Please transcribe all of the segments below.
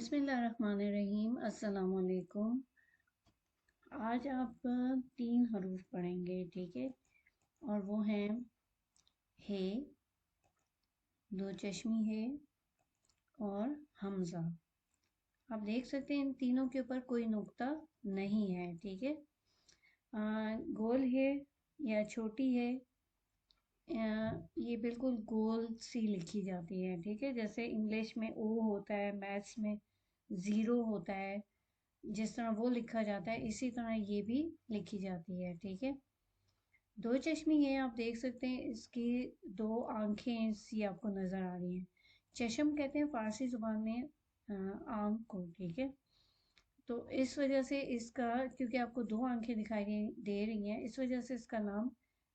बिस्मिल्लाहिर्रहमानिर्रहीम। अस्सलाम वालेकुम। आज आप 3 हरूफ पढ़ेंगे, ठीक है। और वो हैं हे, दो चश्मी है और हमज़ा। आप देख सकते हैं इन तीनों के ऊपर कोई नुक्ता नहीं है, ठीक है। गोल है या छोटी है, ये बिल्कुल गोल सी लिखी जाती है, ठीक है। जैसे इंग्लिश में ओ होता है, मैथ्स में ज़ीरो होता है, जिस तरह वो लिखा जाता है इसी तरह ये भी लिखी जाती है, ठीक है। दो चश्मी है, आप देख सकते हैं इसकी 2 आंखें सी आपको नजर आ रही हैं। चश्म कहते हैं फारसी जुबान में आंख को, ठीक है। तो इस वजह से इसका, क्योंकि आपको 2 आंखें दिखाई दे रही हैं, इस वजह से इसका नाम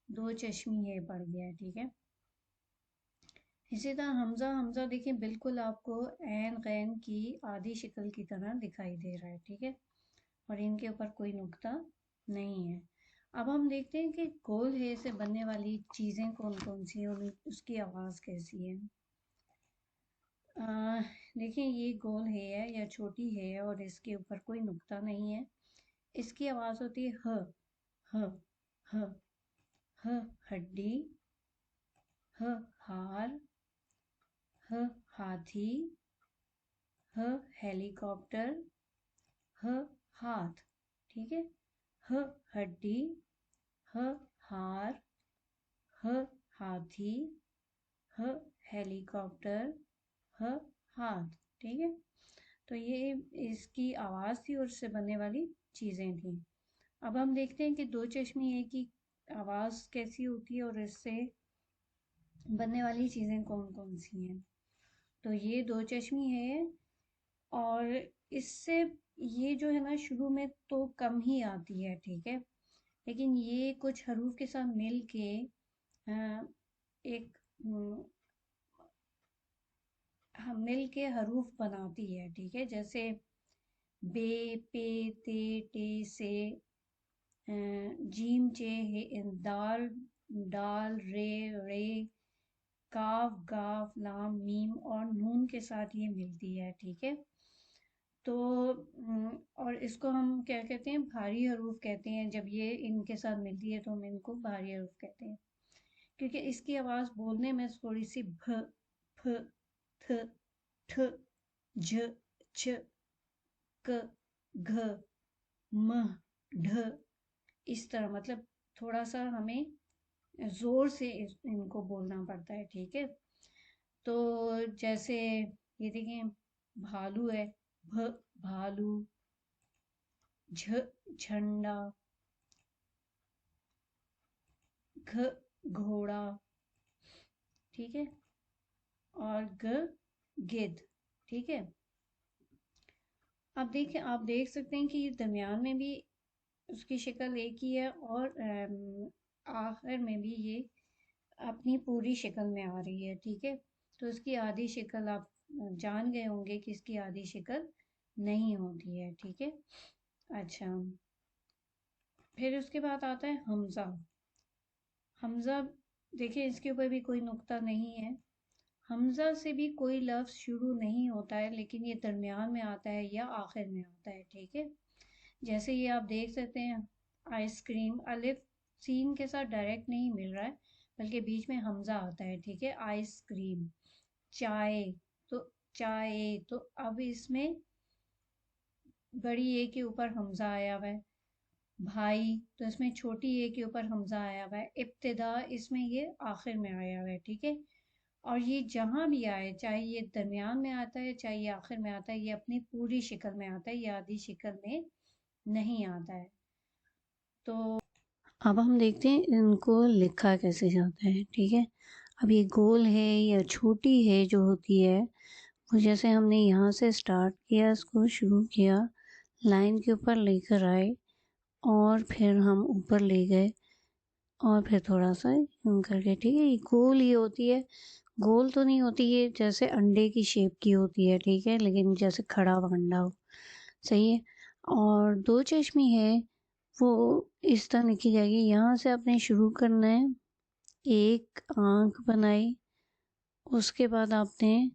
दो चश्मी है पड़ गया है, ठीक है। इसी तरह हमजा, हमजा देखिए बिल्कुल आपको ऐन गैन की आधी शक्ल की तरह दिखाई दे रहा है, ठीक है। और इनके ऊपर कोई नुक्ता नहीं है। अब हम देखते हैं कि गोल है से बनने वाली चीज़ें कौन कौन सी हैं और उसकी आवाज़ कैसी है। देखिए ये गोल है या छोटी है और इसके ऊपर कोई नुक्ता नहीं है। इसकी आवाज़ होती है ह, ह, ह, ह हड्डी, ह हार, ह हाथी, ह हेलीकॉप्टर, ह हाथ, ठीक है। ह हड्डी, ह हार, ह हाथी, ह हेलीकॉप्टर, ह हाथ, ठीक है। तो ये इसकी आवाज़ थी और उससे बनने वाली चीज़ें थी। अब हम देखते हैं कि दो चश्मी है की आवाज़ कैसी होती है और इससे बनने वाली चीज़ें कौन कौन सी हैं। तो ये दो चश्मी है और इससे ये जो है ना शुरू में तो कम ही आती है, ठीक है। लेकिन ये कुछ हरूफ के साथ मिल के एक मिल के हरूफ बनाती है, ठीक है। जैसे बे, पे, ते, टे, से, जीम, चे, दाल, डाल, रे, काफ, गाफ, लाम, मीम और नून के साथ ये मिलती है, ठीक है। तो और इसको हम क्या कहते हैं, भारी हरूफ कहते हैं। जब ये इनके साथ मिलती है तो हम इनको भारी हरूफ कहते हैं, क्योंकि इसकी आवाज़ बोलने में थोड़ी सी भ, फ, थ, ठ, झ, छ, क, घ, म, ढ, इस तरह, मतलब थोड़ा सा हमें जोर से इनको बोलना पड़ता है, ठीक है। तो जैसे ये देखें, भालू है, भ भालू, झ झंडा, घ घोड़ा, ठीक है। और ग गिद्ध, ठीक है। अब देखिए, आप देख सकते हैं कि ये दरमियान में भी उसकी शक्ल एक ही है और आखिर में भी ये अपनी पूरी शक्ल में आ रही है, ठीक है। तो इसकी आधी शक्ल आप जान गए होंगे कि इसकी आधी शक्ल नहीं होती है, ठीक है। अच्छा, फिर उसके बाद आता है हमजा। हमजा देखिए इसके ऊपर भी कोई नुक्ता नहीं है। हमजा से भी कोई लफ्ज़ शुरू नहीं होता है, लेकिन ये दरमियान में आता है या आखिर में आता है, ठीक है। जैसे ये आप देख सकते हैं, आइसक्रीम, अलिफ सीन के साथ डायरेक्ट नहीं मिल रहा है बल्कि बीच में हमजा आता है, ठीक है। आइसक्रीम, चाय, तो चाय, तो अब इसमें बड़ी ए के ऊपर हमजा आया हुआ है। भाई, तो इसमें छोटी ए के ऊपर हमजा आया हुआ है। इब्तिदा, इसमें ये आखिर में आया हुआ है, ठीक है। और ये जहाँ भी आए, चाहे ये दरमियान में आता है चाहे ये आखिर में आता है, ये अपनी पूरी शक्ल में आता है, ये आधी शक्ल में नहीं आता है। तो अब हम देखते हैं इनको लिखा कैसे जाता है, ठीक है। अब ये गोल है या छोटी है जो होती है, वो जैसे हमने यहाँ से स्टार्ट किया, इसको शुरू किया, लाइन के ऊपर लेकर आए और फिर हम ऊपर ले गए और फिर थोड़ा सा यूं करके, ठीक है। ये गोल ही होती है, गोल तो नहीं होती है, जैसे अंडे की शेप की होती है, ठीक है, लेकिन जैसे खड़ा हुआ अंडा हो, सही है। और दो चश्मी है वो इस तरह लिखी जाएगी। यहाँ से आपने शुरू करना है, एक आंख बनाई, उसके बाद आपने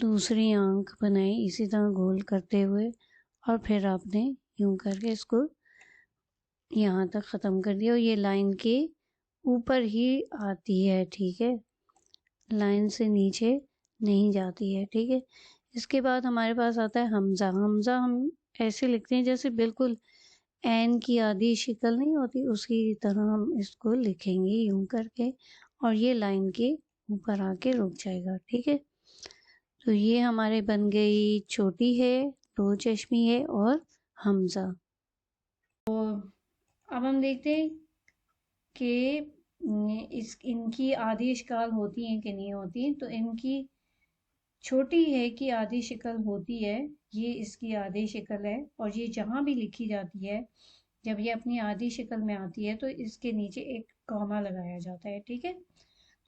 دوسری آنکھ بنائی اسی طرح گول کرتے ہوئے، اور پھر آپ نے یوں کر کے اس کو یہاں تک ختم کر دیا، اور یہ لائن کے اوپر ہی آتی ہے، ٹھیک ہے، لائن سے نیچے نہیں جاتی ہے، ٹھیک ہے۔ اس کے بعد ہمارے پاس آتا ہے حمزہ۔ حمزہ ہم ایسے لکھتے ہیں جیسے بالکل عین کی آدھی شکل نہیں ہوتی، اسی طرح ہم اس کو لکھیں گے یوں کر کے، اور یہ لائن کے اوپر آ کے رک جائے گا، ٹھیک ہے۔ تو یہ ہمارے بن گئی چھوٹی ہے، دو چشمی ہے اور حمزہ۔ تو اب ہم دیکھتے ہیں کہ ان کی آدھی اشکال ہوتی ہیں کہ نہیں ہوتی۔ تو ان کی چھوٹی ہے کہ آدھی شکل ہوتی ہے، یہ اس کی آدھی شکل ہے، اور یہ جہاں بھی لکھی جاتی ہے جب یہ اپنی آدھی شکل میں آتی ہے تو اس کے نیچے ایک کاما لگایا جاتا ہے، ٹھیک ہے۔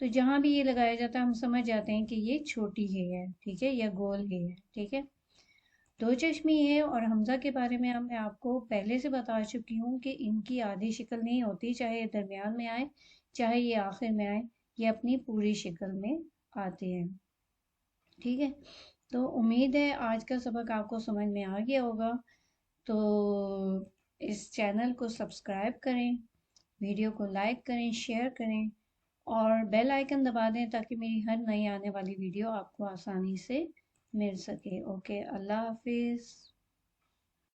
تو جہاں بھی یہ لگایا جاتا ہے ہم سمجھ جاتے ہیں کہ یہ چھوٹی ہے، ٹھیک ہے، یا گول ہے، ٹھیک ہے۔ دو چشمی ہے اور حمزہ کے بارے میں میں آپ کو پہلے سے بتا چکی ہوں کہ ان کی آدھی شکل نہیں ہوتی، چاہے یہ درمیان میں آئے چاہے یہ آخر میں آئے، یہ اپنی پوری شکل میں آتے ہیں، ٹھیک ہے۔ تو امید ہے آج کا سبق آپ کو سمجھ میں آ گیا ہوگا۔ تو اس چینل کو سبسکرائب کریں، ویڈیو کو لائک کریں، شیئر کریں، اور بیل آئیکن دبا دیں تاکہ میری ہر نئی آنے والی ویڈیو آپ کو آسانی سے مل سکے۔ اوکے، اللہ حافظ۔